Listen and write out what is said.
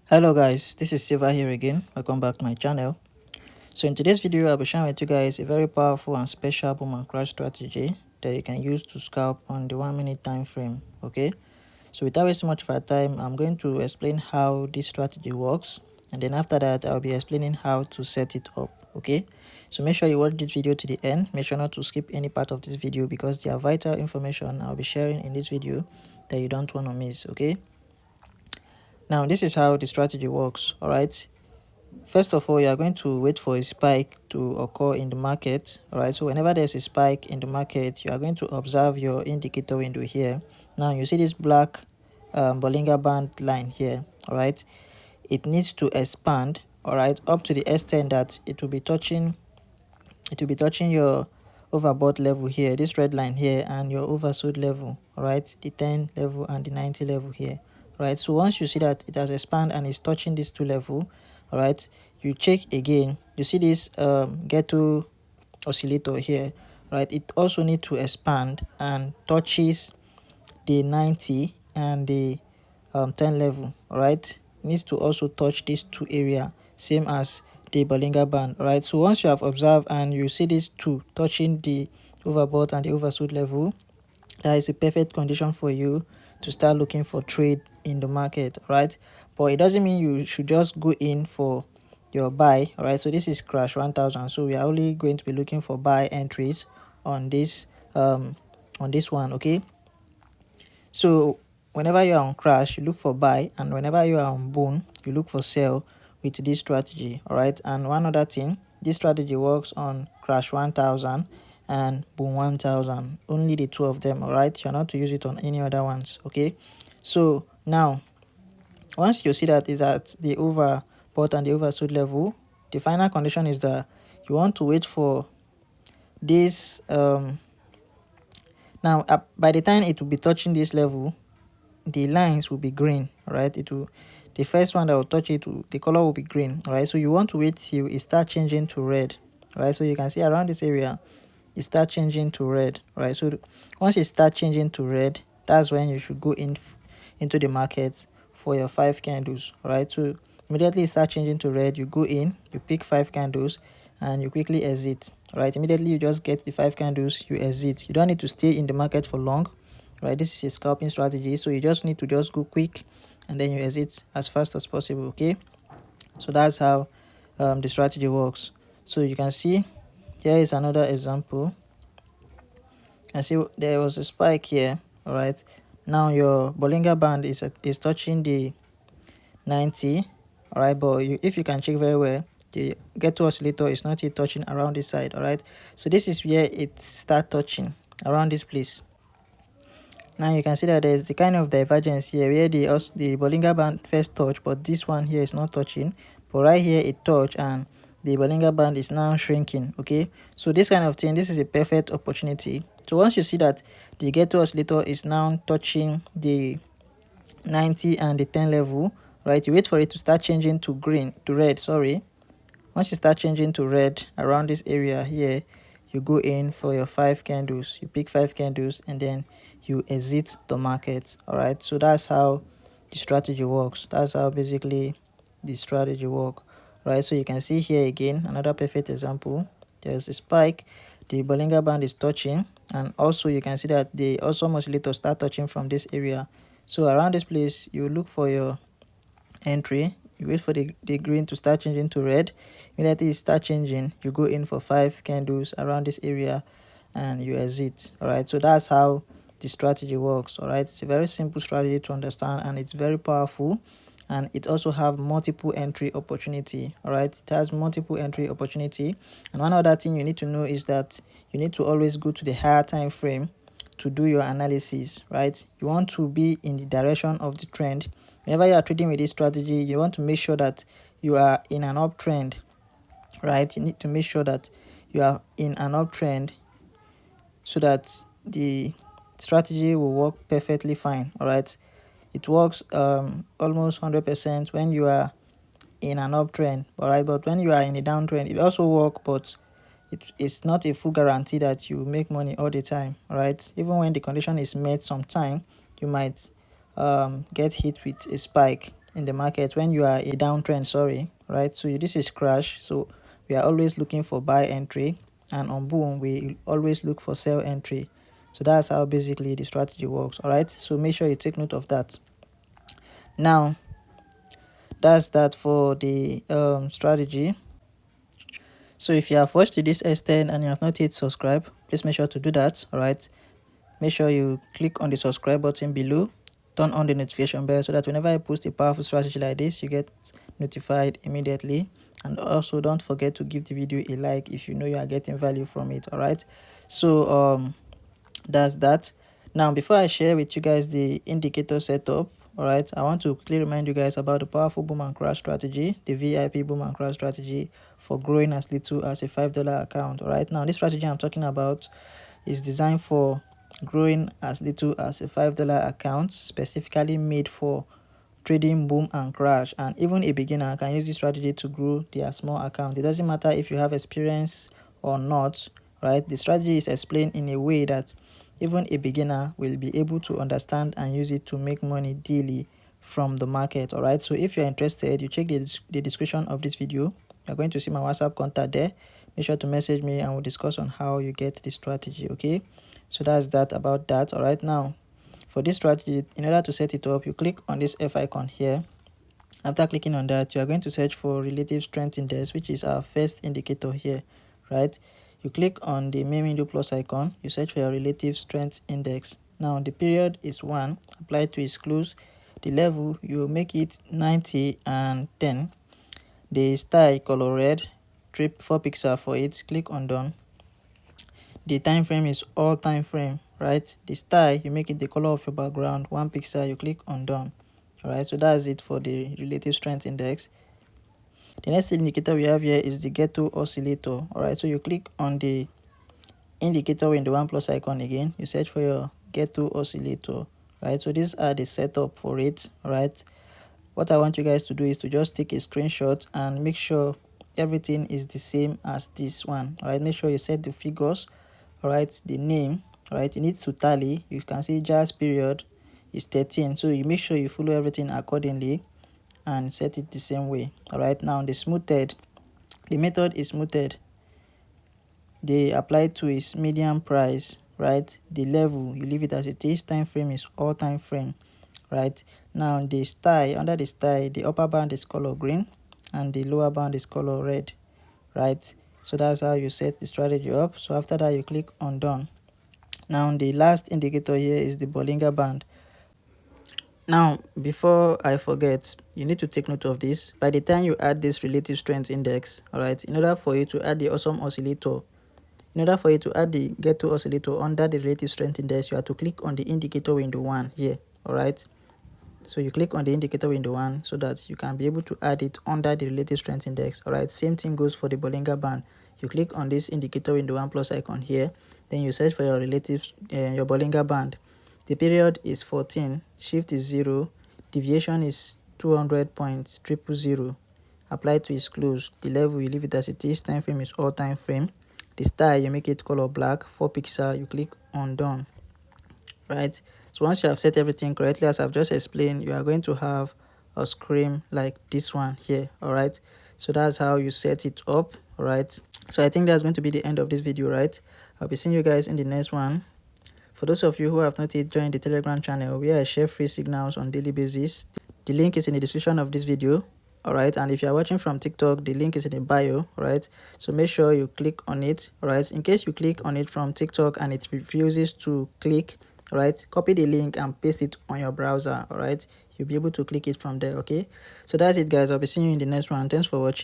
Hello guys, this is Silva here again. Welcome back to my channel. So in today's video, I'll be sharing with you guys a very powerful and special boom and crash strategy that you can use to scalp on the 1 minute time frame. Okay, so without wasting much of our time, I'm going to explain how this strategy works, and then after that I'll be explaining how to set it up. Okay, so make sure you watch this video to the end. Make sure not to skip any part of this video because there are vital information I'll be sharing in this video that you don't want to miss. Okay, now this is how the strategy works. All right, first of all, you are going to wait for a spike to occur in the market. All right, so whenever there's a spike in the market, you are going to observe your indicator window here. Now you see this black Bollinger Band line here. All right, it needs to expand, all right, up to the extent that it will be touching your overbought level here, this red line here, and your oversold level, all right, the 10 level and the 90 level here. Right, so once you see that it has expanded and is touching these two level, all right, you check again. You see this ghetto oscillator here, right? It also need to expand and touches the 90 and the 10 level. All right, it needs to also touch these two area, same as the Bollinger Band. All right, so once you have observed and you see these two touching the overbought and the oversold level, that is a perfect condition for you to start looking for trade in the market. Right, but it doesn't mean you should just go in for your buy. All right, so this is crash 1000, so we are only going to be looking for buy entries on this one. Okay, so whenever you are on crash, you look for buy, and whenever you are on boom, you look for sell with this strategy. All right, and one other thing, this strategy works on crash 1000 and boom 1000, only the two of them. All right, you're not to use it on any other ones. Okay, so now once you see that it's at the overbought and the oversold level, the final condition is that you want to wait for this now by the time it will be touching this level, the lines will be green. Right, the first one that will touch it, the color will be green. All right, so you want to wait till it start changing to red. All right, so you can see around this area it start changing to red. Right, so once it start changing to red, that's when you should go into the market for your 5 candles. All right, so immediately it start changing to red, you go in, you pick 5 candles, and you quickly exit. Right, immediately you just get the 5 candles, you exit. You don't need to stay in the market for long. Right, this is a scalping strategy, so you just need to just go quick and then you exit as fast as possible. Okay, so that's how the strategy works. So you can see here is another example. I see there was a spike here. All right, now your Bollinger Band is touching the 90. All right, but if you can check very well, the ghetto oscillator is not yet touching around this side. All right, so this is where it start touching around this place. Now you can see that there's the kind of divergence here where the Bollinger Band first touch, but this one here is not touching, but right here it touch and the Bollinger Band is now shrinking. Okay, so this kind of thing, this is a perfect opportunity. So once you see that the ghetto oscillator is now touching the 90 and the 10 level, right, you wait for it to start changing to red, sorry. Once you start changing to red around this area here, you go in for your 5 candles, you pick 5 candles, and then you exit the market. All right, so that's how the strategy works. That's how basically the strategy work. Right, so you can see here again another perfect example. There's a spike, the Bollinger Band is touching, and also you can see that the awesome oscillator start touching from this area. So around this place, you look for your entry, you wait for the green to start changing to red. Immediately it start changing, you go in for 5 candles around this area and you exit. All right, so that's how the strategy works. All right, it's a very simple strategy to understand and it's very powerful, and it also have multiple entry opportunity. All right, it has multiple entry opportunity. And one other thing you need to know is that you need to always go to the higher time frame to do your analysis. Right, you want to be in the direction of the trend. Whenever you are trading with this strategy, you want to make sure that you are in an uptrend. Right, you need to make sure that you are in an uptrend so that the strategy will work perfectly fine. All right, it works almost 100% when you are in an uptrend. All right, but when you are in a downtrend, it also works, but it's not a full guarantee that you make money all the time. All right, even when the condition is met, sometime you might get hit with a spike. in the market when you are a downtrend, sorry, right? So this is crash, so we are always looking for buy entry, and on boom we always look for sell entry. So that's how basically the strategy works. All right, so make sure you take note of that. Now that's that for the strategy. So if you have watched to this extent and you have not yet subscribed, please make sure to do that. All right, make sure you click on the subscribe button below, turn on the notification bell so that whenever I post a powerful strategy like this, you get notified immediately. And also don't forget to give the video a like if you know you are getting value from it. All right, so that's that. Now before I share with you guys the indicator setup, all right, I want to quickly remind you guys about the powerful boom and crash strategy, the VIP boom and crash strategy for growing as little as a $5 account. All right, now this strategy I'm talking about is designed for growing as little as a $5 account, specifically made for trading boom and crash. And even a beginner can use this strategy to grow their small account. It doesn't matter if you have experience or not, right? The strategy is explained in a way that even a beginner will be able to understand and use it to make money daily from the market. All right, so if you're interested, you check the description of this video. You're going to see my WhatsApp contact there. Make sure to message me and we'll discuss on how you get the strategy. Okay, so that's that about that. All right, now for this strategy, in order to set it up, you click on this F icon here. After clicking on that, you are going to search for relative strength index, which is our first indicator here, right? You click on the main window plus icon, you search for your relative strength index. Now the period is 1, apply to its close. The level, you make it 90 and 10. The style color red, 4 pixels for it, click on done. The time frame is all time frame, right? The style, you make it the color of your background, 1 pixel, you click on done. All right, so that's it for the relative strength index. The next indicator we have here is the get to oscillator. All right, so you click on the indicator in the 1 plus icon again, you search for your get to oscillator. Right, so these are the setup for it. All right, what I want you guys to do is to just take a screenshot and make sure everything is the same as this one. All right, make sure you set the figures. All right, the name, all right, it needs to tally. You can see jazz period is 13, so you make sure you follow everything accordingly and set it the same way. All right, now the smoothed, the method is smoothed. They apply to its median price, right? The level, you leave it as it is. Time frame is all time frame, right? Now the style, under the style, the upper band is color green and the lower band is color red, right? So that's how you set the strategy up. So after that, you click on done. Now the last indicator here is the Bollinger Band. Now before I forget, you need to take note of this. By the time you add this relative strength index, all right, in order for you to add the awesome oscillator, in order for you to add the get to oscillator under the relative strength index, you have to click on the indicator window 1 here. All right, so you click on the indicator window 1 so that you can be able to add it under the relative strength index. All right, same thing goes for the Bollinger Band. You click on this indicator window 1 plus icon here, then you search for your relative your Bollinger Band. The period is 14, shift is 0, deviation is 200.000. Apply to its close. The level, you leave it as it is. Time frame is all time frame. The style, you make it color black, 4 pixels, you click on done. Right, so once you have set everything correctly, as I've just explained, you are going to have a screen like this one here. All right, so that's how you set it up. All right, so I think that's going to be the end of this video. Right, I'll be seeing you guys in the next one. For those of you who have not yet joined the Telegram channel where I share free signals on daily basis, the link is in the description of this video. All right, and if you are watching from TikTok, the link is in the bio. All right, so make sure you click on it. All right, in case you click on it from TikTok and it refuses to click, all right, copy the link and paste it on your browser. All right, you'll be able to click it from there. Okay, so that's it guys, I'll be seeing you in the next one. Thanks for watching.